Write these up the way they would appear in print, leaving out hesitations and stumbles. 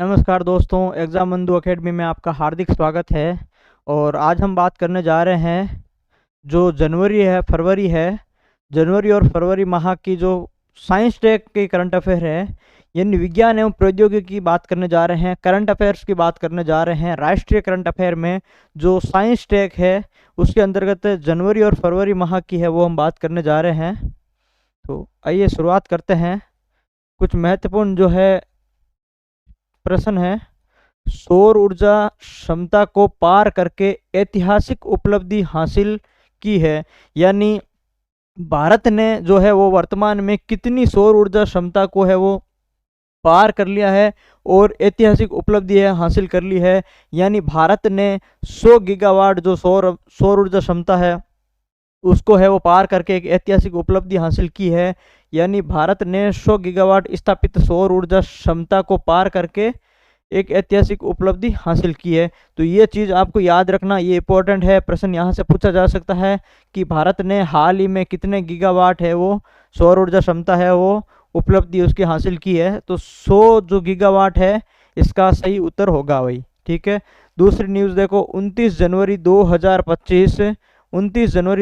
नमस्कार दोस्तों, एग्ज़ाम बंधु एकेडमी में आपका हार्दिक स्वागत है। और आज हम बात करने जा रहे हैं जो जनवरी और फरवरी माह की जो साइंस टेक के करंट अफेयर है, यानी विज्ञान एवं प्रौद्योगिकी की बात करने जा रहे हैं, करंट अफेयर्स की बात करने जा रहे हैं। राष्ट्रीय करंट अफेयर में जो साइंस टेक है उसके अंतर्गत जनवरी और फरवरी माह की है वो हम बात करने जा रहे हैं। तो आइए शुरुआत करते हैं। कुछ महत्वपूर्ण जो है प्रश्न है। सौर ऊर्जा क्षमता को पार करके ऐतिहासिक उपलब्धि हासिल की है, यानी भारत ने जो है वो वर्तमान में कितनी सौर ऊर्जा क्षमता को है वो पार कर लिया है और ऐतिहासिक उपलब्धि है हासिल कर ली है। यानी भारत ने 100 गीगावाट जो सौर ऊर्जा क्षमता है उसको है वो पार करके एक ऐतिहासिक उपलब्धि हासिल की है। यानी भारत ने 100 गीगावाट स्थापित सौर ऊर्जा क्षमता को पार करके एक ऐतिहासिक उपलब्धि हासिल की है। तो ये चीज़ आपको याद रखना, ये इंपॉर्टेंट है। प्रश्न यहाँ से पूछा जा सकता है कि भारत ने हाल ही में कितने गीगावाट है वो सौर ऊर्जा क्षमता है वो उपलब्धि उसकी हासिल की है। तो 100 जो गीगावाट है इसका सही उत्तर होगा वही। ठीक है। दूसरी न्यूज़ देखो, 29 जनवरी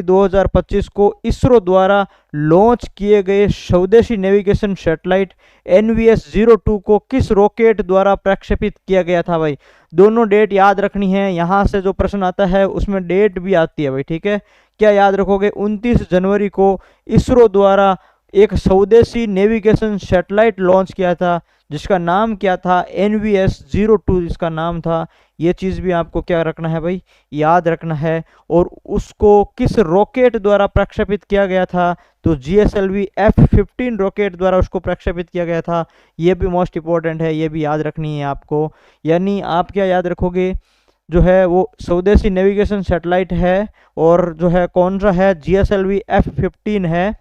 2025 को इसरो द्वारा लॉन्च किए गए स्वदेशी नेविगेशन सैटेलाइट NVS-02 को किस रॉकेट द्वारा प्रक्षेपित किया गया था भाई। दोनों डेट याद रखनी है। यहाँ से जो प्रश्न आता है उसमें डेट भी आती है भाई। ठीक है, क्या याद रखोगे? 29 जनवरी को इसरो द्वारा एक स्वदेशी नेविगेशन सैटेलाइट लॉन्च किया था जिसका नाम क्या था? NVS-02 जिसका नाम था। ये चीज़ भी आपको क्या रखना है भाई, याद रखना है। और उसको किस रॉकेट द्वारा प्रक्षेपित किया गया था? तो GSLV F-15 रॉकेट द्वारा उसको प्रक्षेपित किया गया था। ये भी मोस्ट इंपॉर्टेंट है, ये भी याद रखनी है आपको। यानी आप क्या याद रखोगे, जो है वो स्वदेशी नेविगेशन सैटेलाइट है और जो है कौन सा है? GSLV F-15 है।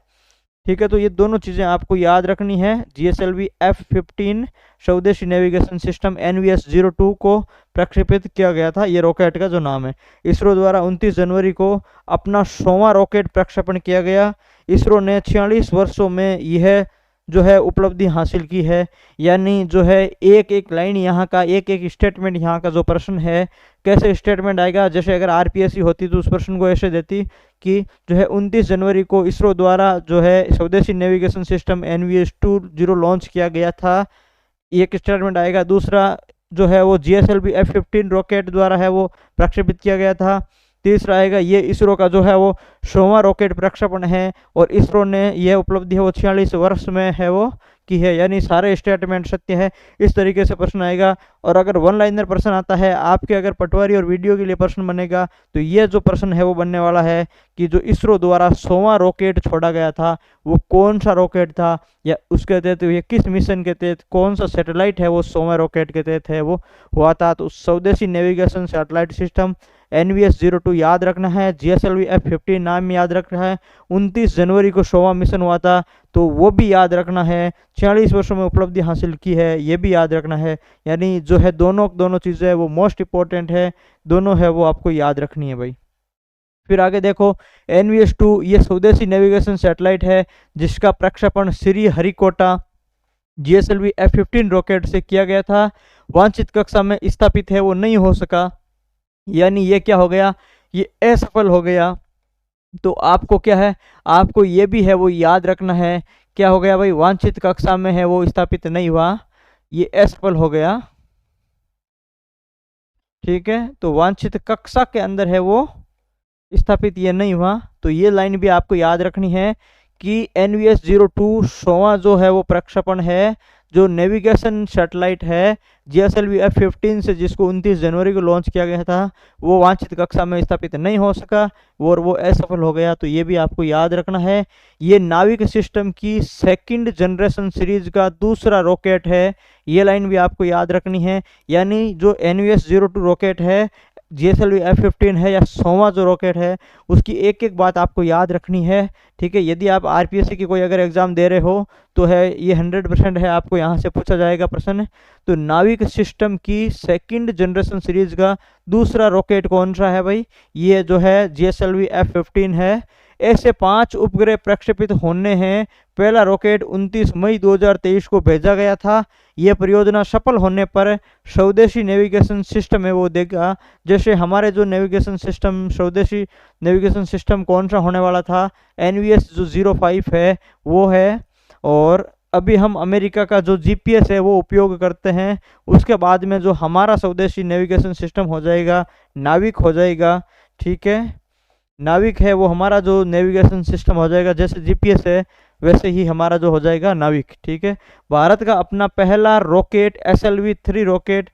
ठीक है, तो ये दोनों चीज़ें आपको याद रखनी है। GSLV F-15 स्वदेशी नेविगेशन सिस्टम NVS-02 को प्रक्षेपित किया गया था, ये रॉकेट का जो नाम है। इसरो द्वारा 29 जनवरी को अपना 100वां रॉकेट प्रक्षेपण किया गया। इसरो ने 46 वर्षों में यह जो है उपलब्धि हासिल की है। यानी जो है एक एक लाइन यहाँ का, एक एक स्टेटमेंट यहाँ का जो प्रश्न है कैसे स्टेटमेंट आएगा, जैसे अगर RPSC होती तो उस प्रश्न को ऐसे देती कि जो है 29 जनवरी को इसरो द्वारा जो है स्वदेशी नेविगेशन सिस्टम NVS-20 लॉन्च किया गया था, एक स्टेटमेंट आएगा। दूसरा जो है वो GSLV F-15 रॉकेट द्वारा है वो प्रक्षेपित किया गया था। तीसरा आएगा ये इसरो का जो है वो 100वां रॉकेट प्रक्षेपण है और इसरो ने यह उपलब्धि है वो 46 वर्ष में है वो की है। यानी सारे स्टेटमेंट सत्य है। इस तरीके से प्रश्न आएगा। और अगर वन लाइनर प्रश्न आता है आपके, अगर पटवारी और वीडियो के लिए प्रश्न बनेगा तो ये जो प्रश्न है वो बनने वाला है कि जो इसरो द्वारा 100वां रॉकेट छोड़ा गया था वो कौन सा रॉकेट था, या उसके तहत ये किस मिशन के तहत कौन सा सैटेलाइट है वो 100वां रॉकेट के तहत है वो हुआ था। तो स्वदेशी नेविगेशन सैटेलाइट सिस्टम NVS-02 याद रखना है। GSLV F-15 नाम याद रखना है। 29 जनवरी को 100वां मिशन हुआ था तो वो भी याद रखना है। 46 वर्षों में उपलब्धि हासिल की है, ये भी याद रखना है। यानी जो है दोनों चीज़ें वो मोस्ट इंपॉर्टेंट है, दोनों है वो आपको याद रखनी है भाई। फिर आगे देखो, NVS-2 ये स्वदेशी नेविगेशन सैटेलाइट है जिसका प्रक्षेपण Shri Harikota GSLV F-15 rocket से किया गया था। वांछित कक्षा में स्थापित है वो नहीं हो सका, यानी ये क्या हो गया, ये असफल हो गया। तो आपको क्या है, आपको ये भी है वो याद रखना है। क्या हो गया भाई? वांछित कक्षा में है वो स्थापित नहीं हुआ, ये असफल हो गया। ठीक है, तो वांछित कक्षा के अंदर है वो स्थापित ये नहीं हुआ। तो ये लाइन भी आपको याद रखनी है कि NVS-02 100वां जो है वो प्रक्षेपण है, जो नेविगेशन सैटेलाइट है GSLV F-15 से जिसको 29 जनवरी को लॉन्च किया गया था, वो वांछित कक्षा में स्थापित नहीं हो सका और वो असफल हो गया। तो ये भी आपको याद रखना है। ये नाविक सिस्टम की सेकंड जनरेशन सीरीज का दूसरा रॉकेट है, ये लाइन भी आपको याद रखनी है। यानी जो NVS-02 रॉकेट है, GSLV F-15 है या 100वां जो रॉकेट है, उसकी एक एक बात आपको याद रखनी है। ठीक है, यदि आप RPSC की कोई अगर एग्जाम दे रहे हो तो है ये 100% है, आपको यहाँ से पूछा जाएगा प्रश्न। तो नाविक सिस्टम की सेकंड जनरेशन सीरीज का दूसरा रॉकेट कौन सा है भाई? ये जो है GSLV F-15 है। ऐसे 5 उपग्रह प्रक्षेपित होने हैं। पहला रॉकेट 29 मई 2023 को भेजा गया था। यह परियोजना सफल होने पर स्वदेशी नेविगेशन सिस्टम है वो देगा। जैसे हमारे जो नेविगेशन सिस्टम, स्वदेशी नेविगेशन सिस्टम कौन सा होने वाला था, NVS जो 05 है वो है। और अभी हम अमेरिका का जो GPS है वो उपयोग करते हैं। उसके बाद में जो हमारा स्वदेशी नेविगेशन सिस्टम हो जाएगा, नाविक हो जाएगा। ठीक है, नाविक है वो हमारा जो नेविगेशन सिस्टम हो जाएगा। जैसे GPS है वैसे ही हमारा जो हो जाएगा नाविक। ठीक है, भारत का अपना पहला रॉकेट SLV-3 रॉकेट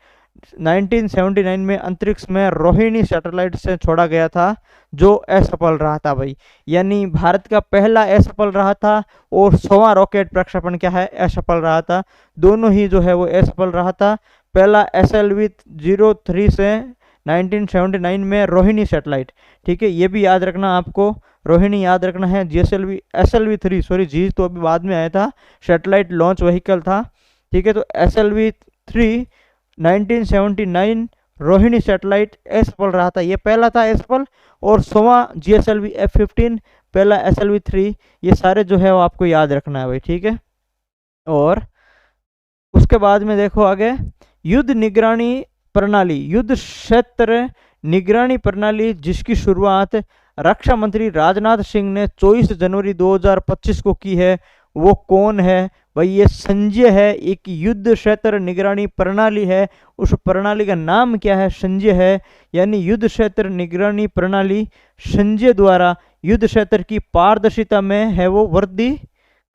1979 में अंतरिक्ष में रोहिणी सैटेलाइट से छोड़ा गया था, जो असफल रहा था भाई। यानी भारत का पहला असफल रहा था और 100वां रॉकेट प्रक्षेपण क्या है, असफल रहा था। दोनों ही जो है वो असफल रहा था। पहला SLV-03 से 1979 में रोहिणी सैटेलाइट। ठीक है, ये भी याद रखना आपको, रोहिणी याद रखना है। SLV-3 सॉरी, जी तो अभी बाद में आया था, सैटेलाइट लॉन्च व्हीकल था। ठीक है, तो SLV-3 1979 रोहिणी सैटेलाइट असफल रहा था, ये पहला था असफल। और 100वां GSLV F-15, पहला SLV-3, ये सारे जो है वो आपको याद रखना है भाई। ठीक है, और उसके बाद में देखो आगे, युद्ध निगरानी प्रणाली, युद्ध क्षेत्र निगरानी प्रणाली, जिसकी शुरुआत रक्षा मंत्री राजनाथ सिंह ने 24 जनवरी 2025 को की है, वो कौन है भाई? ये संजय है। एक युद्ध क्षेत्र निगरानी प्रणाली है, उस प्रणाली का नाम क्या है? संजय है। यानी युद्ध क्षेत्र निगरानी प्रणाली संजय द्वारा युद्ध क्षेत्र की पारदर्शिता में है वो वृद्धि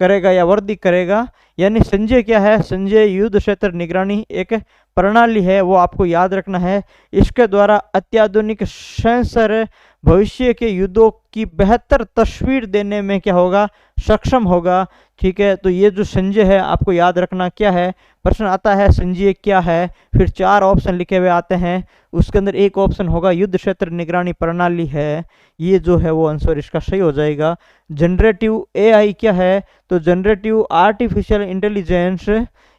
करेगा या वृद्धि करेगा। यानी संजय क्या है? संजय युद्ध क्षेत्र निगरानी एक प्रणाली है, वो आपको याद रखना है। इसके द्वारा अत्याधुनिक सेंसर भविष्य के युद्धों की बेहतर तस्वीर देने में क्या होगा? सक्षम होगा। ठीक है, तो ये जो संजय है आपको याद रखना क्या है। प्रश्न आता है संजय क्या है, फिर 4 ऑप्शन लिखे हुए आते हैं, उसके अंदर एक ऑप्शन होगा युद्ध क्षेत्र निगरानी प्रणाली है। ये जो है वो आंसर इसका सही हो जाएगा। जनरेटिव AI क्या है? तो जनरेटिव आर्टिफिशियल इंटेलिजेंस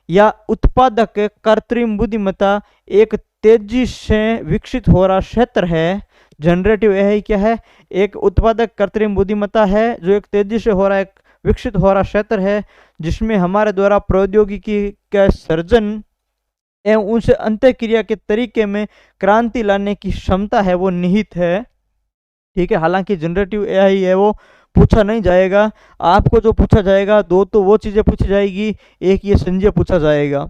या उत्पादक कृत्रिम बुद्धिमत्ता एक तेजी से विकसित हो रहा क्षेत्र है। जनरेटिव AI क्या है? एक उत्पादक कृत्रिम बुद्धिमत्ता है जो एक तेजी से हो रहा है, विकसित हो रहा क्षेत्र है, जिसमें हमारे द्वारा प्रौद्योगिकी का सर्जन एवं उनसे अंतःक्रिया के तरीके में क्रांति लाने की क्षमता है वो निहित है। ठीक है, हालांकि जनरेटिव AI है वो पूछा नहीं जाएगा, आपको जो पूछा जाएगा दो तो वो चीज़ें पूछी जाएगी, एक ये संजय पूछा जाएगा।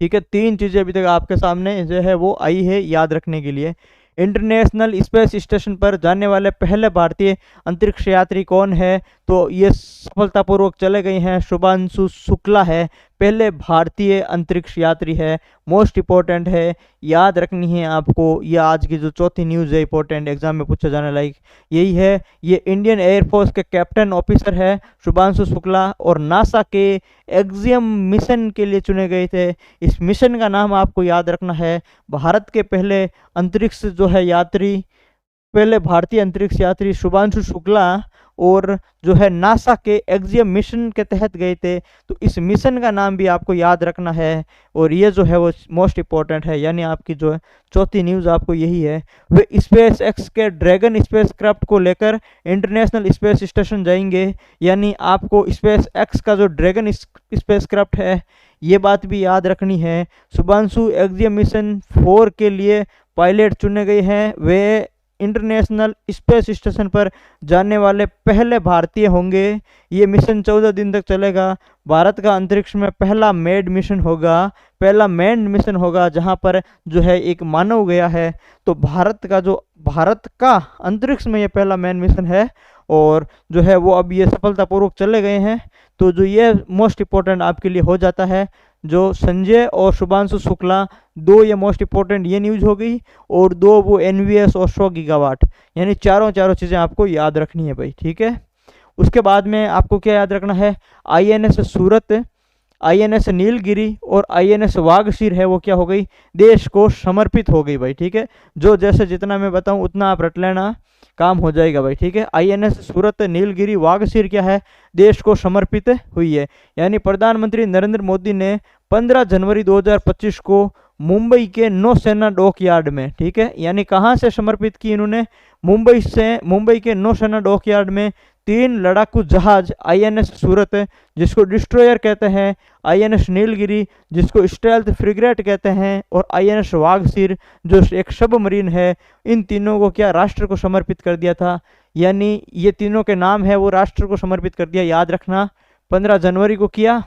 ठीक है, 3 चीज़ें अभी तक आपके सामने जो है वो आई है याद रखने के लिए। इंटरनेशनल स्पेस स्टेशन पर जाने वाले पहले भारतीय अंतरिक्ष यात्री कौन है? तो ये सफलतापूर्वक चले गए हैं, शुभांशु शुक्ला है, पहले भारतीय अंतरिक्ष यात्री है। मोस्ट इंपॉर्टेंट है, याद रखनी है आपको। ये आज की जो चौथी न्यूज़ है इंपॉर्टेंट, एग्जाम में पूछे जाने लायक यही है। ये इंडियन एयरफोर्स के कैप्टन ऑफिसर है शुभांशु शुक्ला, और नासा के एक्सियम मिशन के लिए चुने गए थे। इस मिशन का नाम आपको याद रखना है। भारत के पहले अंतरिक्ष जो है यात्री, पहले भारतीय अंतरिक्ष यात्री शुभांशु शुक्ला, और जो है नासा के एक्सियम मिशन के तहत गए थे। तो इस मिशन का नाम भी आपको याद रखना है, और ये जो है वो मोस्ट इंपॉर्टेंट है। यानी आपकी जो है चौथी न्यूज़ आपको यही है। वे स्पेस एक्स के ड्रैगन स्पेसक्राफ्ट को लेकर इंटरनेशनल स्पेस स्टेशन जाएंगे। यानी आपको स्पेस एक्स का जो ड्रैगन स्पेसक्राफ्ट है ये बात भी याद रखनी है। शुभांशु एक्सियम मिशन 4 के लिए पायलट चुने गए हैं, वे इंटरनेशनल स्पेस स्टेशन पर जाने वाले पहले भारतीय होंगे। ये मिशन 14 दिन तक चलेगा। भारत का अंतरिक्ष में पहला मेड मिशन होगा, पहला मैन्ड मिशन होगा, जहां पर जो है एक मानव गया है। तो भारत का अंतरिक्ष में ये पहला मैन्ड मिशन है, और जो है वो अब ये सफलतापूर्वक चले गए हैं। तो जो ये मोस्ट इंपॉर्टेंट आपके लिए हो जाता है, जो संजय और शुभांशु शुक्ला, 2 ये मोस्ट इंपॉर्टेंट ये न्यूज़ हो गई, और 2 वो NVS और 100 गीगावाट। यानी चारों चीज़ें आपको याद रखनी है भाई। ठीक है, उसके बाद में आपको क्या याद रखना है? INS सूरत, INS नीलगिरी और INS वागशीर है वो क्या हो गई? देश को समर्पित हो गई भाई। ठीक है, जो जैसे जितना मैं बताऊं उतना आप रट लेना, काम हो जाएगा भाई। ठीक है, INS सूरत, नीलगिरी, वागशीर क्या है? देश को समर्पित हुई है। यानी प्रधानमंत्री नरेंद्र मोदी ने 15 जनवरी 2025 को मुंबई के नौसेना डॉकयार्ड में, ठीक है। यानी कहाँ से समर्पित की इन्होंने, मुंबई के नौसेना डॉकयार्ड में 3 लड़ाकू जहाज आईएनएस सूरत जिसको डिस्ट्रॉयर कहते हैं, आईएनएस नीलगिरी जिसको स्टेल्थ फ्रिगेट कहते हैं, और आईएनएस वाघसीर जो एक सबमरीन है, इन तीनों को क्या राष्ट्र को समर्पित कर दिया था। यानी ये तीनों के नाम है वो राष्ट्र को समर्पित कर दिया, याद रखना। 15 जनवरी को किया,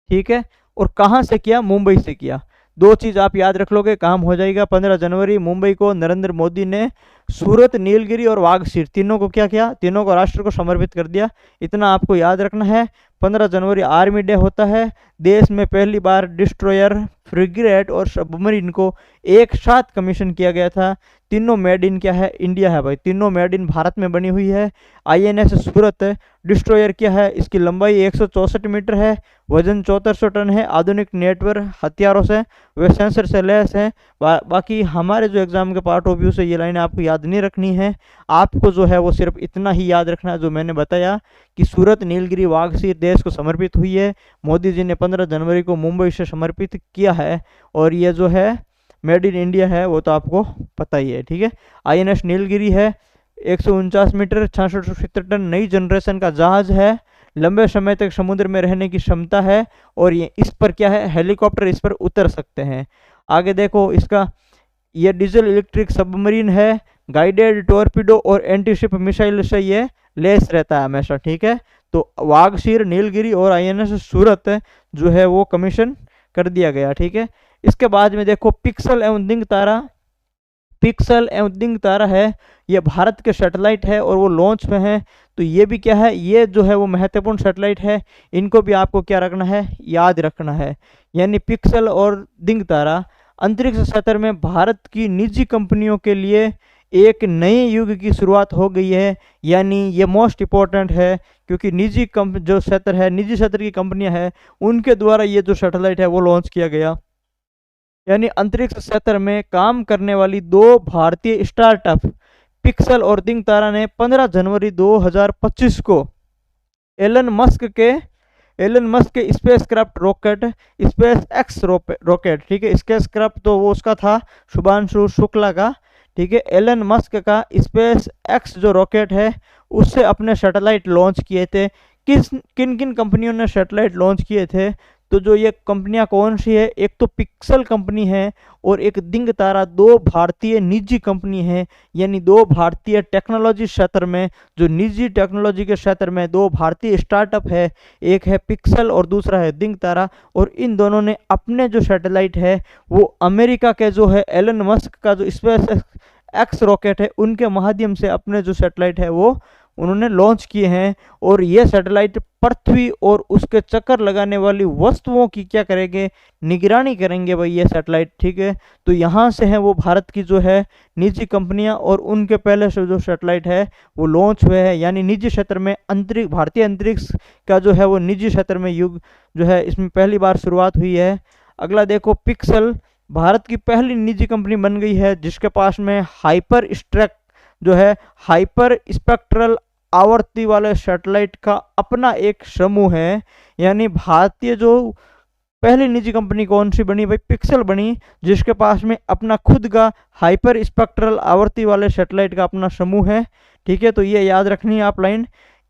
ठीक है। और कहाँ से किया, मुंबई से किया। 2 चीज आप याद रख लोगे, काम हो जाएगा। 15 जनवरी मुंबई को नरेंद्र मोदी ने सूरत, नीलगिरी और वाघसीर तीनों को क्या किया, तीनों को राष्ट्र को समर्पित कर दिया। इतना आपको याद रखना है। 15 जनवरी आर्मी डे होता है। देश में पहली बार डिस्ट्रॉयर, फ्रिगेट और सबमरीन को एक साथ कमीशन किया गया था। तीनों मेड इन क्या है, इंडिया है भाई, तीनों मेड इन भारत में बनी हुई है। आईएनएस सूरत डिस्ट्रॉयर क्या है, इसकी लंबाई 164 मीटर है, वजन 7400 टन है, आधुनिक नेटवर्क हथियारों से वे सेंसर से लैस है। बाकी हमारे जो एग्जाम के पार्ट ऑफ व्यू से ये लाइनें आपको याद नहीं रखनी है, आपको जो है वो सिर्फ इतना ही याद रखना है जो मैंने बताया कि सूरत, नीलगिरी, वाघसीर देश को समर्पित हुई है। मोदी जी ने 15 जनवरी को मुंबई से समर्पित किया है, और ये जो है मेड इन इंडिया है वो तो आपको पता ही है, ठीक है। आईएनएस नीलगिरी है, 149 मीटर, 670 टन, नई जनरेशन का जहाज है, लंबे समय तक समुद्र में रहने की क्षमता है, और ये इस पर क्या है, हेलीकॉप्टर इस पर उतर सकते हैं। आगे देखो इसका, ये डीजल इलेक्ट्रिक सबमरीन है, गाइडेड टॉर्पीडो और एंटीशिप मिसाइल से ये लेस रहता है हमेशा, ठीक है। तो वाघसीर, नीलगिरी और आईएनएस सूरत जो है वो कमीशन कर दिया गया, ठीक है। इसके बाद में देखो पिक्सल एवं दिंग तारा, पिक्सल एवं दिंग तारा है, ये भारत के सैटेलाइट है और वो लॉन्च में है। तो ये भी क्या है, ये जो है वो महत्वपूर्ण सैटेलाइट है, इनको भी आपको क्या रखना है, याद रखना है। यानी पिक्सल और दिंग तारा अंतरिक्ष क्षेत्र में भारत की निजी कंपनियों के लिए एक नए युग की शुरुआत हो गई है। यानी ये मोस्ट इम्पोर्टेंट है, क्योंकि निजी जो क्षेत्र है, निजी क्षेत्र की कंपनियां हैं, उनके द्वारा ये जो सैटेलाइट है वो लॉन्च किया गया। यानी अंतरिक्ष क्षेत्र में काम करने वाली 2 भारतीय स्टार्टअप पिक्सल और दिंग तारा ने 15 जनवरी 2025 को एलन मस्क के space craft rocket, space x rocket, ठीक है। स्पेस क्राफ्ट तो वो उसका था, शुभांशु शुक्ला का, ठीक है। एलन मस्क का स्पेस एक्स जो रॉकेट है उससे अपने सैटेलाइट लॉन्च किए थे। किन किन कंपनियों ने सैटेलाइट लॉन्च किए थे, तो जो ये कंपनियां कौन सी है, एक तो पिक्सल कंपनी है और एक दिंग तारा, 2 भारतीय निजी कंपनी है। यानी 2 भारतीय टेक्नोलॉजी क्षेत्र में, जो निजी टेक्नोलॉजी के क्षेत्र में 2 भारतीय स्टार्टअप है, एक है पिक्सल और दूसरा है दिंग तारा। और इन दोनों ने अपने जो सैटेलाइट है वो अमेरिका के जो है एलन मस्क का जो स्पेस एक्स रॉकेट है उनके माध्यम से अपने जो सैटेलाइट है वो उन्होंने लॉन्च किए हैं। और ये सैटेलाइट पृथ्वी और उसके चक्कर लगाने वाली वस्तुओं की क्या करेंगे, निगरानी करेंगे भाई ये सैटेलाइट, ठीक है। तो यहाँ से है वो भारत की जो है निजी कंपनियां, और उनके पहले से जो सैटेलाइट है वो लॉन्च हुए हैं। यानी निजी क्षेत्र में अंतरिक्ष, भारतीय अंतरिक्ष का जो है वो निजी क्षेत्र में युग जो है इसमें पहली बार शुरुआत हुई है। अगला देखो, पिक्सल भारत की पहली निजी कंपनी बन गई है जिसके पास में हाइपर स्ट्रैक जो है, हाइपर स्पेक्ट्रल आवर्ती वाले सैटेलाइट का अपना एक समूह है। यानी भारतीय जो पहली निजी कंपनी कौन सी बनी भाई, पिक्सल बनी, जिसके पास में अपना खुद का हाइपर स्पेक्ट्रल आवर्ती वाले सैटेलाइट का अपना समूह है, ठीक है। तो ये याद रखनी है आप लाइन।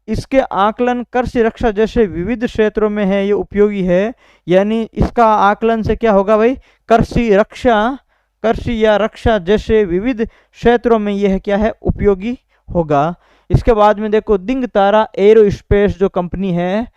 इसके आकलन कृषि रक्षा जैसे विविध क्षेत्रों में है ये उपयोगी है। यानी इसका आकलन से क्या होगा भाई, कृषि या रक्षा जैसे विविध क्षेत्रों में यह क्या है, उपयोगी होगा। इसके बाद में देखो, दिंग तारा एरोस्पेस जो कंपनी है,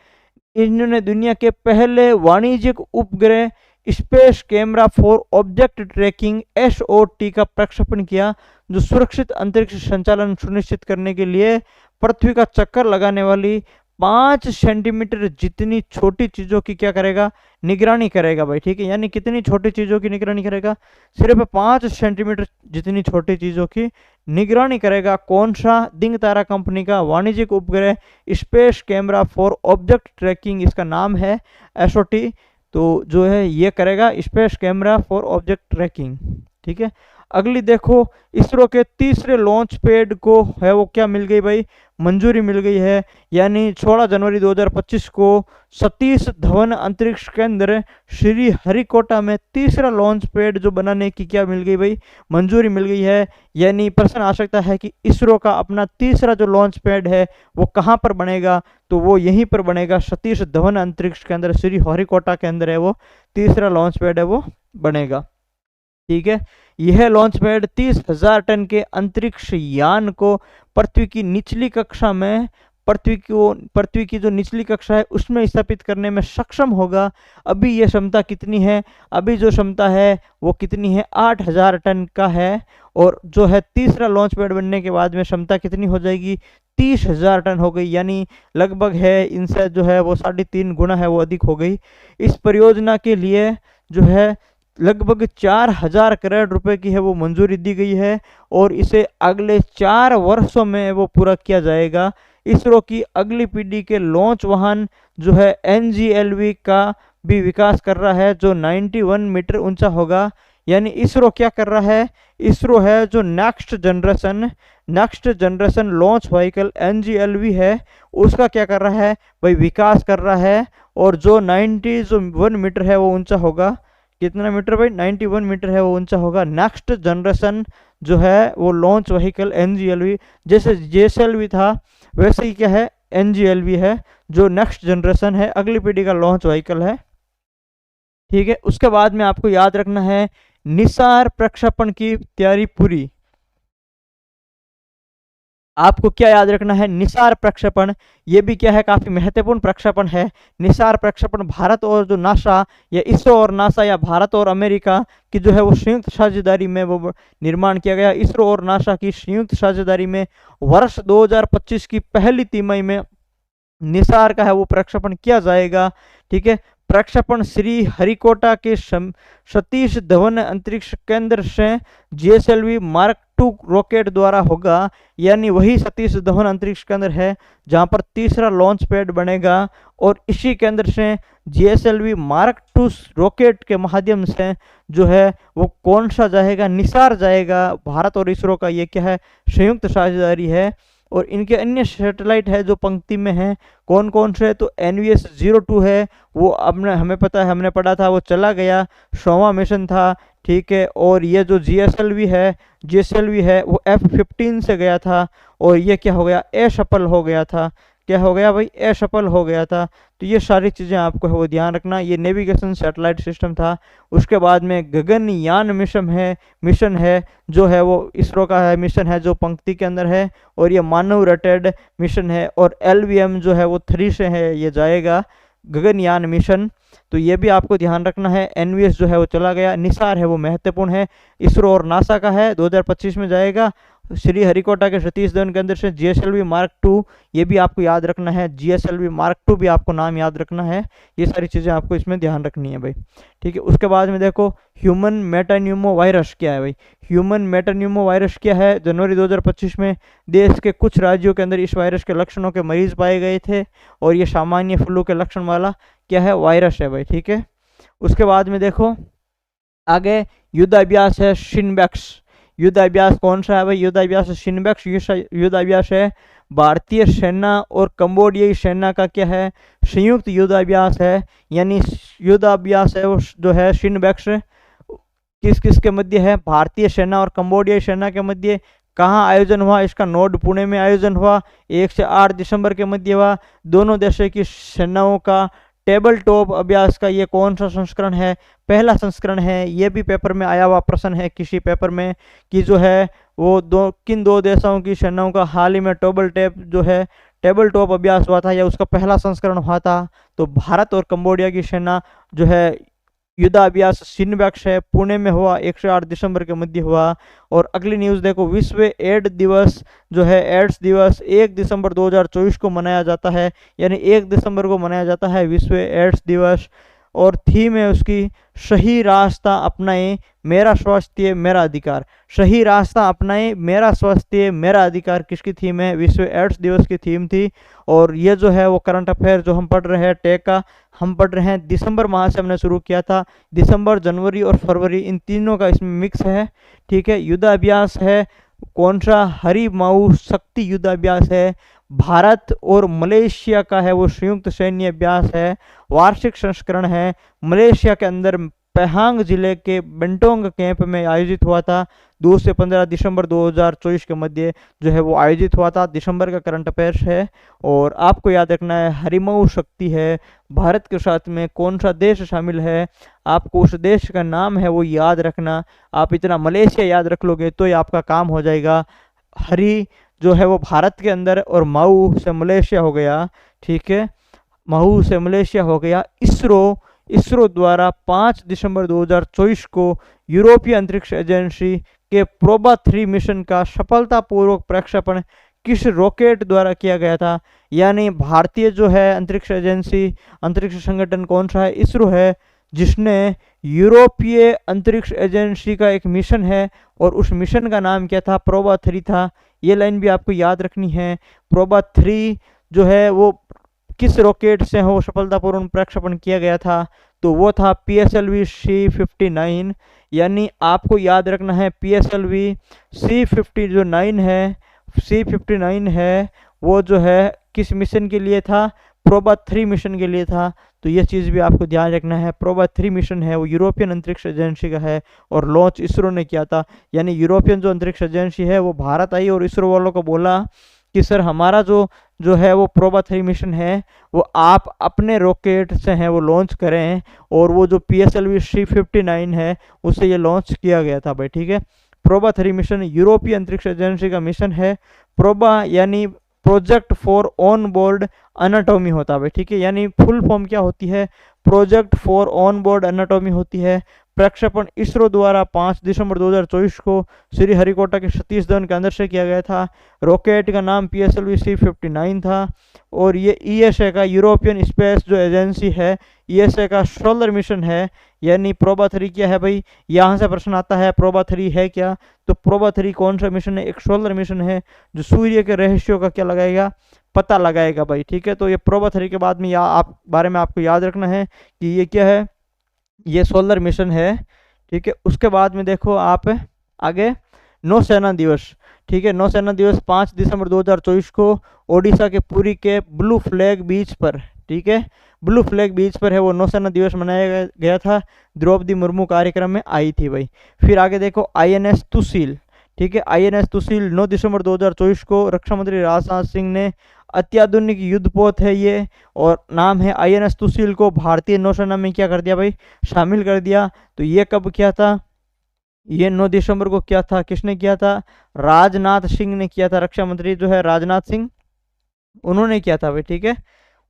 इन्होंने दुनिया के पहले वाणिज्यिक उपग्रह space camera for object tracking SOT का प्रक्षेपण किया, जो सुरक्षित अंतरिक्ष संचालन सुनिश्चित करने के लिए पृथ्वी का चक्कर लगाने वाली 5 सेंटीमीटर जितनी छोटी चीजों की क्या करेगा, निगरानी करेगा भाई, ठीक है। यानी कितनी छोटी चीजों की निगरानी करेगा, सिर्फ 5 सेंटीमीटर जितनी छोटी चीजों की निगरानी करेगा। कौन सा, दिंग तारा कंपनी का वाणिज्यिक उपग्रह space camera for object tracking, इसका नाम है SOT। तो जो है ये करेगा space camera for object tracking, ठीक है। अगली देखो, इसरो के तीसरे लॉन्च पैड को है वो क्या मिल गई भाई, मंजूरी मिल गई है। यानी 16 जनवरी 2025 को सतीश धवन अंतरिक्ष केंद्र श्री हरिकोटा में तीसरा लॉन्च पैड जो बनाने की क्या मिल गई भाई, मंजूरी मिल गई है। यानी प्रश्न आ सकता है कि इसरो का अपना तीसरा जो लॉन्च पैड है वो कहाँ पर बनेगा, तो वो यहीं पर बनेगा, सतीश धवन अंतरिक्ष केंद्र श्री हरिकोटा के अंदर है वो तीसरा लॉन्च पैड है वो बनेगा। ठीक है, यह लॉन्च पैड 30,000 टन के अंतरिक्ष यान को पृथ्वी की निचली कक्षा में पृथ्वी की जो निचली कक्षा है उसमें स्थापित करने में सक्षम होगा। अभी ये क्षमता कितनी है, अभी जो क्षमता है वो कितनी है, 8,000 टन का है। और जो है तीसरा लॉन्च पैड बनने के बाद में क्षमता कितनी हो जाएगी, 30,000 टन हो गई। यानी लगभग है इनसे जो है वो 3.5 गुना है वो अधिक हो गई। इस परियोजना के लिए जो है लगभग 4,000 करोड़ रुपए की है वो मंजूरी दी गई है और इसे अगले 4 वर्षों में वो पूरा किया जाएगा। इसरो की अगली पीढ़ी के लॉन्च वाहन जो है NGLV का भी विकास कर रहा है जो 91 मीटर ऊंचा होगा। यानी इसरो क्या कर रहा है, इसरो है जो next generation launch vehicle NGLV है उसका क्या कर रहा है भाई, विकास कर रहा है। और जो 91 मीटर है वो ऊंचा होगा, कितना मीटर भाई, 91 मीटर है वो ऊंचा होगा। नेक्स्ट जनरेशन जो है वो लॉन्च व्हीकल NGLV, जैसे JSLV था वैसे ही क्या है NGLV है जो नेक्स्ट जनरेशन है, अगली पीढ़ी का लॉन्च व्हीकल है। ठीक है, उसके बाद में आपको याद रखना है निसार प्रक्षेपण की तैयारी पूरी। आपको क्या याद रखना है, निसार प्रक्षेपण, ये भी क्या है काफी महत्वपूर्ण प्रक्षेपण है। निसार प्रक्षेपण भारत और जो नासा या इसरो और नासा या भारत और अमेरिका की जो है वो संयुक्त साझेदारी में वो निर्माण किया गया। इसरो और नासा की संयुक्त साझेदारी में वर्ष 2025 की पहली तिमाही में निसार का है वो प्रक्षेपण किया जाएगा। ठीक है, प्रक्षेपण श्री हरिकोटा के सतीश धवन अंतरिक्ष केंद्र से JSLV Mark II रॉकेट द्वारा होगा। यानी वही सतीश धवन अंतरिक्ष केंद्र है जहां पर तीसरा लॉन्च पैड बनेगा और इसी केंद्र से JSLV Mark II रॉकेट के माध्यम से जो है वो कौन सा जाएगा, निसार जाएगा। भारत और इसरो का ये क्या है, संयुक्त साझेदारी है। और इनके अन्य सैटेलाइट है जो पंक्ति में है, कौन कौन से, तो NVS-02 है वो अपने हमें पता है, हमने पढ़ा था, वो चला गया, 100वां मिशन था। ठीक है, और ये जो JSLV है वो F-15 से गया था और ये क्या हो गया, असफल हो गया था। क्या हो गया भाई, असफल हो गया था। तो ये सारी चीज़ें आपको है वो ध्यान रखना। ये नेविगेशन सैटेलाइट सिस्टम था। उसके बाद में गगनयान मिशन है जो है वो इसरो का है, मिशन है जो पंक्ति के अंदर है। और ये मानव रटेड मिशन है और LVM जो है वो 3 से है ये जाएगा गगनयान मिशन। तो ये भी आपको ध्यान रखना है। NVS जो है वो चला गया, निसार है वो महत्वपूर्ण है, इसरो और नासा का है, 2025 में जाएगा। श्री हरिकोटा के सतीश धवन के अंदर से JSLV Mark II, ये भी आपको याद रखना है, JSLV Mark II भी आपको नाम याद रखना है। ये सारी चीज़ें आपको इसमें ध्यान रखनी है भाई। ठीक है, उसके बाद में देखो ह्यूमन मेटान्यूमो वायरस क्या है भाई। ह्यूमन मेटान्यूमो वायरस क्या है, जनवरी 2025 में देश के कुछ राज्यों के अंदर इस वायरस के लक्षणों के मरीज पाए गए थे और ये सामान्य फ्लू के लक्षण वाला क्या है, वायरस है भाई। ठीक है, उसके बाद में देखो आगे युद्धाभ्यास है शिनबेक्स। युद्धाभ्यास कौन सा है भाई, युद्धाभ्यास शिनबेक्स। युद्धाभ्यास है भारतीय सेना और कंबोडियाई सेना का क्या है, संयुक्त युद्धाभ्यास है। यानी युद्धाभ्यास है वो जो है शिनबेक्स किस किस के मध्य है, भारतीय सेना और कंबोडियाई सेना के मध्य। कहाँ आयोजन हुआ, इसका नोड पुणे में आयोजन हुआ, 1 से 8 दिसंबर के मध्य हुआ। दोनों देशों की सेनाओं का टेबल टॉप अभ्यास का ये कौन सा संस्करण है, पहला संस्करण है। ये भी पेपर में आया हुआ प्रश्न है किसी पेपर में कि जो है वो किन दो देशों की सेनाओं का हाल ही में टेबल टॉप अभ्यास हुआ था या उसका पहला संस्करण हुआ था। तो भारत और कंबोडिया की सेना जो है युद्धाभ्यास शिनबेक्स है, पुणे में हुआ, 1 से 8 दिसंबर के मध्य हुआ। और अगली न्यूज़ देखो, विश्व एड्स दिवस जो है, एड्स दिवस 1 दिसंबर 2024 को मनाया जाता है। यानी 1 दिसंबर को मनाया जाता है विश्व एड्स दिवस। और थीम है उसकी सही रास्ता अपनाएं, मेरा स्वास्थ्य मेरा अधिकार। सही रास्ता अपनाएं, मेरा स्वास्थ्य मेरा अधिकार किसकी थीम है? विश्व एड्स दिवस की थीम थी। और ये जो है वो करंट अफेयर जो हम पढ़ रहे हैं टेक का, हम पढ़ रहे हैं दिसंबर माह से हमने शुरू किया था। दिसंबर, जनवरी और फरवरी इन तीनों का इसमें मिक्स है, ठीक है। युद्धाभ्यास है कौन सा? हरिमाऊ शक्ति युद्धाभ्यास है। भारत और मलेशिया का है वो संयुक्त सैन्य अभ्यास है, वार्षिक संस्करण है। मलेशिया के अंदर पेहांग जिले के बेंटोंग कैंप में आयोजित हुआ था। 2 से 15 दिसंबर 2024 के मध्य जो है वो आयोजित हुआ था। दिसंबर का करंट अफेयर्स है। और आपको याद रखना है हरिमाऊ शक्ति है। भारत के साथ में कौन सा देश शामिल है? आपको उस देश का नाम है वो याद रखना। आप इतना मलेशिया याद रख लोगे तो ये आपका काम हो जाएगा। हरि जो है वो भारत के अंदर और माऊ से मलेशिया हो गया, ठीक है। माऊ से मलेशिया हो गया। इसरो द्वारा 5 दिसंबर 2024 को यूरोपीय अंतरिक्ष एजेंसी के प्रोबा 3 मिशन का सफलतापूर्वक प्रक्षेपण किस रॉकेट द्वारा किया गया था? यानी भारतीय जो है अंतरिक्ष एजेंसी, अंतरिक्ष संगठन कौन सा है? इसरो है, जिसने यूरोपीय अंतरिक्ष एजेंसी का एक मिशन है और उस मिशन का नाम क्या था? प्रोबा 3 था। ये लाइन भी आपको याद रखनी है। प्रोबा 3 जो है वो किस रॉकेट से हो सफलतापूर्वक प्रक्षेपण किया गया था? तो वो था PSLV C-59। यानी आपको याद रखना है PSLV C-50 जो 9 है, C-59 है वो जो है किस मिशन के लिए था? प्रोबा 3 मिशन के लिए था। तो ये चीज़ भी आपको ध्यान रखना है। प्रोबा 3 मिशन है वो यूरोपियन अंतरिक्ष एजेंसी का है और लॉन्च इसरो ने किया था। यानी यूरोपियन जो अंतरिक्ष एजेंसी है वो भारत आई और इसरो वालों को बोला कि सर हमारा जो है वो प्रोबा 3 मिशन है वो आप अपने रॉकेट से हैं वो लॉन्च करें। और वो जो PSLV C-59 है उससे ये लॉन्च किया गया था भाई, ठीक है। प्रोबा 3 मिशन यूरोपीय अंतरिक्ष एजेंसी का मिशन है। प्रोबा यानी project for on board anatomy होता है, ठीक है। यानी फुल फॉर्म क्या होती है? Project for on board anatomy होती है। प्रक्षेपण इसरो द्वारा 5 दिसंबर 2024 को श्रीहरिकोटा के सतीश धवन के अंदर से किया गया था। रॉकेट का नाम PSLV C-59 था। और ये ESA का यूरोपियन स्पेस जो एजेंसी है, ESA का सोलर मिशन है। यानी प्रोबा 3 क्या है भाई? यहाँ से प्रश्न आता है प्रोबा 3 है क्या? तो प्रोबा 3 कौन सा मिशन है? एक सोलर मिशन है जो सूर्य के रहस्यों का क्या लगाएगा? पता लगाएगा भाई, ठीक है। तो ये प्रोबा 3 के बाद में आप बारे में आपको याद रखना है कि ये क्या है? ये सोलर मिशन है, ठीक है। उसके बाद में देखो आप आगे नौसेना दिवस, ठीक है। नौसेना दिवस 5 दिसंबर 2024 को ओडिशा के पुरी के ब्लू फ्लैग बीच पर, ठीक है, ब्लू फ्लैग बीच पर है वो नौसेना दिवस मनाया गया था। द्रौपदी मुर्मू कार्यक्रम में आई थी भाई। फिर आगे देखो INS तुशील, ठीक है। INS तुशील 9 दिसंबर 2024 को रक्षा मंत्री राजनाथ सिंह ने अत्याधुनिक युद्धपोत है ये और नाम है INS तुशील को भारतीय नौसेना में क्या कर दिया भाई? शामिल कर दिया। तो ये कब किया था? ये 9 दिसंबर को किया था। किसने किया था? राजनाथ सिंह ने किया था। रक्षा मंत्री जो है राजनाथ सिंह, उन्होंने किया था भाई, ठीक है,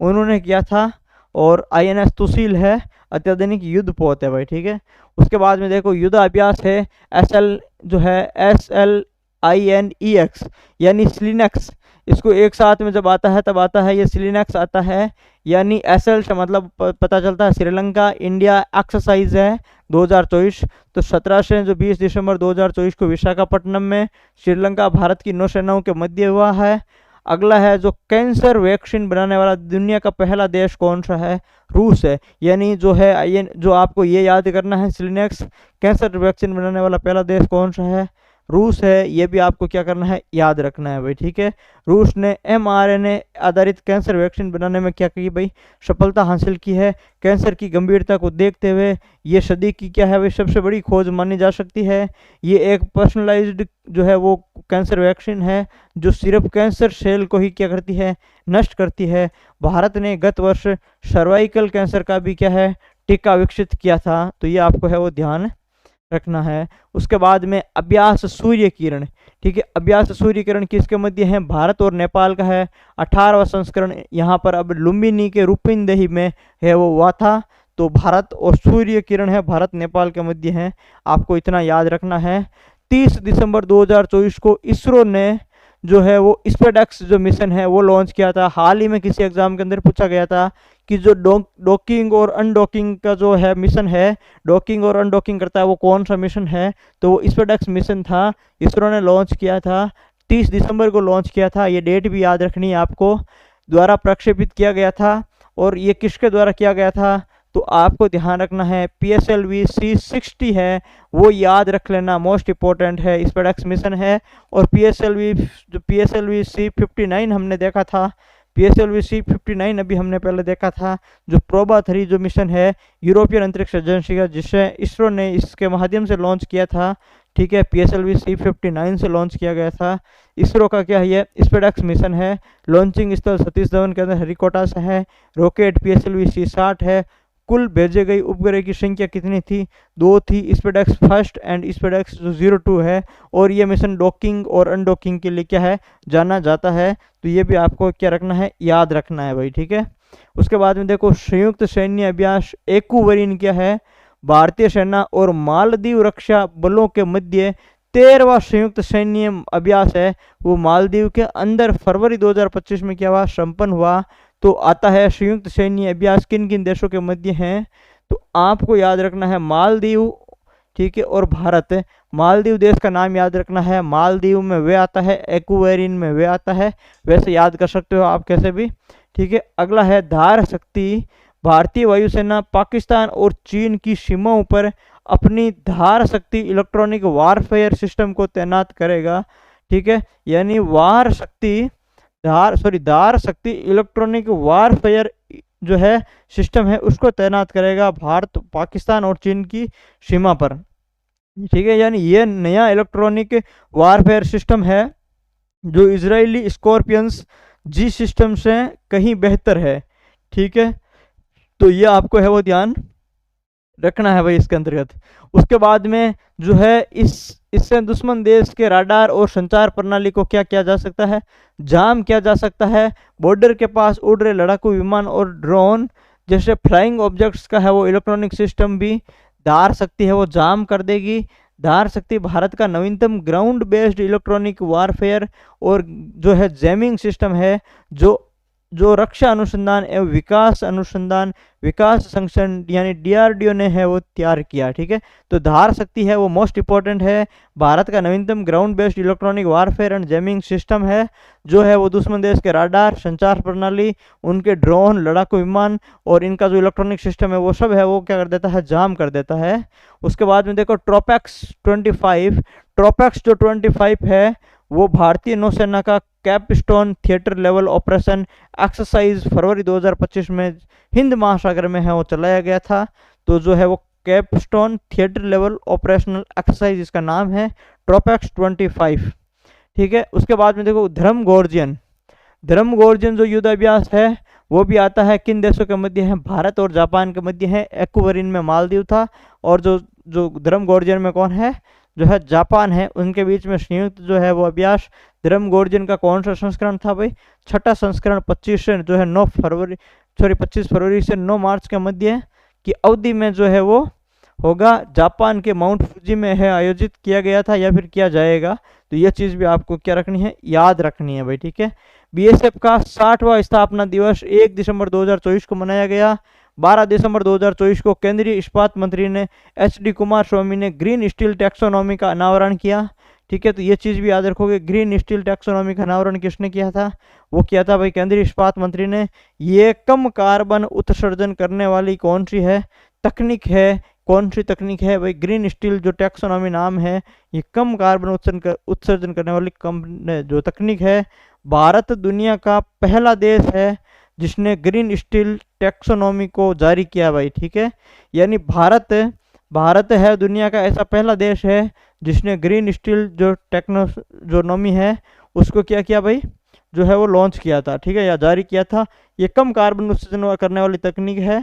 उन्होंने किया था। और INS तुशील है अत्याधुनिक युद्धपोत है भाई, ठीक है। उसके बाद में देखो युद्धाभ्यास है SL जो है SLINEX यानी स्लिनेक्स। इसको एक साथ में जब आता है तब आता है ये स्लिनेक्स आता है। यानी SL से मतलब पता चलता है श्रीलंका इंडिया एक्सरसाइज है 2024। तो 17 से जो 20 दिसंबर 2024 को विशाखापट्टनम में श्रीलंका भारत की नौसेनाओं के मध्य हुआ है। अगला है जो कैंसर वैक्सीन बनाने वाला दुनिया का पहला देश कौन सा है? रूस है। यानी जो है जो आपको ये याद करना है स्लिनेक्स, कैंसर वैक्सीन बनाने वाला पहला देश कौन सा है? रूस है। ये भी आपको क्या करना है? याद रखना है भाई, ठीक है। रूस ने mRNA आधारित कैंसर वैक्सीन बनाने में क्या की भाई? सफलता हासिल की है। कैंसर की गंभीरता को देखते हुए ये सदी की क्या है भाई? सबसे बड़ी खोज मानी जा सकती है। ये एक पर्सनलाइज्ड जो है वो कैंसर वैक्सीन है जो सिर्फ कैंसर सेल को ही क्या करती है? नष्ट करती है। भारत ने गत वर्ष सर्वाइकल कैंसर का भी क्या है? टीका विकसित किया था। तो ये आपको है वो ध्यान रखना है। उसके बाद में अभ्यास सूर्य किरण, ठीक है। अभ्यास सूर्य किरण किसके मध्य है? भारत और नेपाल का है। 18वां संस्करण यहाँ पर अब लुम्बिनी के रूपिनदेही में है वो हुआ था। तो भारत और सूर्य किरण है भारत नेपाल के मध्य है, आपको इतना याद रखना है। 30 दिसंबर 2024 को इसरो ने जो है वो स्पेडएक्स जो मिशन है वो लॉन्च किया था। हाल ही में किसी एग्जाम के अंदर पूछा गया था कि जो डॉकिंग और अनडॉकिंग का जो है मिशन है, डॉकिंग और अनडॉकिंग करता है, वो कौन सा मिशन है, तो वो स्पेसएक्स मिशन था। इसरो ने लॉन्च किया था, 30 दिसंबर को लॉन्च किया था, ये डेट भी याद रखनी है आपको। द्वारा प्रक्षेपित किया गया था, और ये किसके द्वारा किया गया था, तो आपको ध्यान रखना है PSLV C60 है, वो याद रख लेना, मोस्ट इंपॉर्टेंट है, स्पेसएक्स मिशन है। और PSLV C59 हमने देखा था, PSLV C59 अभी हमने पहले देखा था, जो प्रोबा 3 जो मिशन है यूरोपियन अंतरिक्ष एजेंसी का, जिसे इसरो ने इसके माध्यम से लॉन्च किया था, ठीक है, PSLV C59 से लॉन्च किया गया था। इसरो का क्या है, ये स्पेसएक्स मिशन है। लॉन्चिंग स्थल सतीश धवन के अंदर हरिकोटा से है। रॉकेट PSLV C60 है। कुल भेजे गई उपग्रह की संख्या कितनी थी, 2 थी, स्पेसएक्स फर्स्ट एंड स्पेसएक्स जो 02 है। और ये मिशन डॉकिंग और अनडॉकिंग के लिए क्या है, जाना जाता है। तो ये भी आपको क्या रखना है, याद रखना है भाई, ठीक है। उसके बाद में देखो संयुक्त सैन्य अभ्यास एक्वारीन क्या है, भारतीय सेना और मालदीव रक्षा बलों के मध्य 13वां संयुक्त सैन्य अभ्यास है, वो मालदीव के अंदर फरवरी 2025 में क्या हुआ, संपन्न हुआ। तो आता है संयुक्त सैन्य अभ्यास किन किन देशों के मध्य हैं, तो आपको याद रखना है मालदीव, ठीक है, और भारत। मालदीव देश का नाम याद रखना है, मालदीव में वे आता है, एक्वारीन में वे आता है, वैसे याद कर सकते हो आप कैसे भी, ठीक है। अगला है धार शक्ति, भारतीय वायुसेना पाकिस्तान और चीन की सीमाओं पर अपनी धार शक्ति इलेक्ट्रॉनिक वारफेयर सिस्टम को तैनात करेगा, ठीक है। यानी धार शक्ति इलेक्ट्रॉनिक वारफेयर जो है सिस्टम है, उसको तैनात करेगा भारत, पाकिस्तान और चीन की सीमा पर, ठीक है। यानी ये नया इलेक्ट्रॉनिक वारफेयर सिस्टम है, जो इजरायली स्कॉर्पियंस जी सिस्टम से कहीं बेहतर है, ठीक है। तो ये आपको है वो ध्यान रखना है भाई इसके अंतर्गत। उसके बाद में जो है इससे दुश्मन देश के राडार और संचार प्रणाली को क्या किया जा सकता है, जाम किया जा सकता है। बॉर्डर के पास उड़ रहे लड़ाकू विमान और ड्रोन जैसे फ्लाइंग ऑब्जेक्ट्स का है वो इलेक्ट्रॉनिक सिस्टम भी धार शक्ति है वो जाम कर देगी। धार शक्ति भारत का नवीनतम ग्राउंड बेस्ड इलेक्ट्रॉनिक वारफेयर और जो है जैमिंग सिस्टम है, जो रक्षा अनुसंधान एवं विकास संगठन यानी DRDO ने है वो तैयार किया, ठीक है। तो धार शक्ति है वो मोस्ट इंपॉर्टेंट है, भारत का नवीनतम ground based electronic warfare and jamming system है, जो है वो दुश्मन देश के राडार, संचार प्रणाली, उनके ड्रोन, लड़ाकू विमान और इनका जो इलेक्ट्रॉनिक सिस्टम है वो सब है वो क्या कर देता है, जाम कर देता है। उसके बाद में देखो ट्रोपैक्स 25 है वो भारतीय नौसेना का capstone theatre level operation exercise फरवरी 2025 में हिंद महासागर में है वो चलाया गया था। तो जो है वो capstone theatre level operational exercise इसका नाम है, ट्रोपैक्स 25, ठीक है। उसके बाद में देखो धर्मगोर्जन जो युद्ध अभ्यास है वो भी आता है, किन देशों के मध्य है, भारत और जापान के मध्य है। एक्वारीन में मालदीव था, और जो धर्मगोर्जन में कौन है, जो है जापान है, उनके बीच में संयुक्त जो है वो अभ्यास। धर्मगोर्जन का कौन सा संस्करण था भाई, छठा संस्करण, 25 से जो है 25 फरवरी से 9 मार्च के मध्य की अवधि में जो है वो होगा, जापान के माउंट फूजी में है आयोजित किया गया था या फिर किया जाएगा। तो ये चीज़ भी आपको क्या रखनी है, याद रखनी है भाई, ठीक है। BSF का 60वां स्थापना दिवस 1 दिसंबर 2024 को मनाया गया। 12 दिसंबर 2024 को केंद्रीय इस्पात मंत्री ने HD कुमार स्वामी ने ग्रीन स्टील टैक्सोनॉमी का अनावरण किया, ठीक है। तो ये चीज़ भी याद रखोगे, ग्रीन स्टील टैक्सोनॉमी का अनावरण किसने किया था, वो किया था भाई केंद्रीय इस्पात मंत्री ने। ये कम कार्बन उत्सर्जन करने वाली कौन सी है तकनीक है, कौन सी तकनीक है भाई, ग्रीन स्टील जो टैक्सोनॉमी नाम है, ये कम कार्बन उत्सर्जन करने वाली जो तकनीक है। भारत दुनिया का पहला देश है जिसने ग्रीन स्टील टैक्सोनॉमी को जारी किया भाई, ठीक है। यानी भारत है दुनिया का ऐसा पहला देश है जिसने ग्रीन स्टील जो नॉमी है उसको क्या किया भाई, जो है वो लॉन्च किया था, ठीक है, या जारी किया था। ये कम कार्बन उत्सर्जन करने वाली तकनीक है।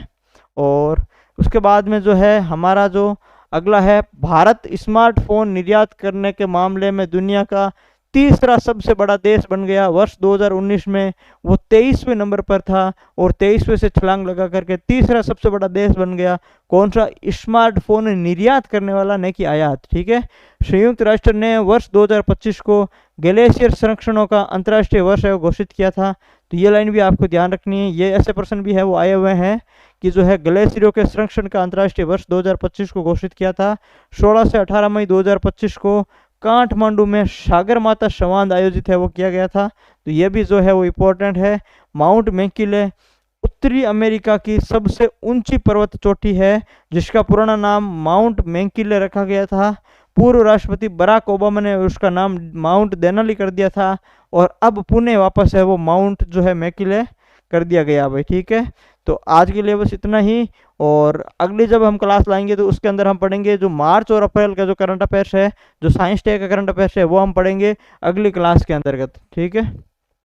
और उसके बाद में जो है हमारा जो अगला है, भारत स्मार्टफोन निर्यात करने के मामले में दुनिया का तीसरा सबसे बड़ा देश बन गया। वर्ष 2019 में वो 23वें नंबर पर था और 23वें से छलांग लगा करके तीसरा सबसे बड़ा देश बन गया। कौन सा, स्मार्टफोन निर्यात करने वाला, न कि आयात, ठीक है। संयुक्त राष्ट्र ने वर्ष 2025 को ग्लेशियर संरक्षणों का अंतर्राष्ट्रीय वर्ष घोषित किया था। तो ये लाइन भी आपको ध्यान रखनी है। ये ऐसे प्रश्न भी है वो आए हुए हैं कि जो है ग्लेशियरों के संरक्षण का अंतर्राष्ट्रीय वर्ष 2025 को घोषित किया था। 16 से 18 मई 2025 को काठमांडू में सागर माता संवाद आयोजित है वो किया गया था। तो ये भी जो है वो इम्पोर्टेंट है। माउंट मैकिले उत्तरी अमेरिका की सबसे ऊंची पर्वत चोटी है जिसका पुराना नाम माउंट मैकिले रखा गया था। पूर्व राष्ट्रपति बराक ओबामा ने उसका नाम माउंट देनाली कर दिया था और अब पुणे वापस है वो माउंट जो है मैकिले कर दिया गया भाई। ठीक है, तो आज के लिए बस इतना ही। और अगली जब हम क्लास लाएंगे तो उसके अंदर हम पढ़ेंगे जो मार्च और अप्रैल का जो करंट अफेयर्स है, जो साइंस डे का करंट अफेयर्स है वो हम पढ़ेंगे अगली क्लास के अंतर्गत। ठीक है।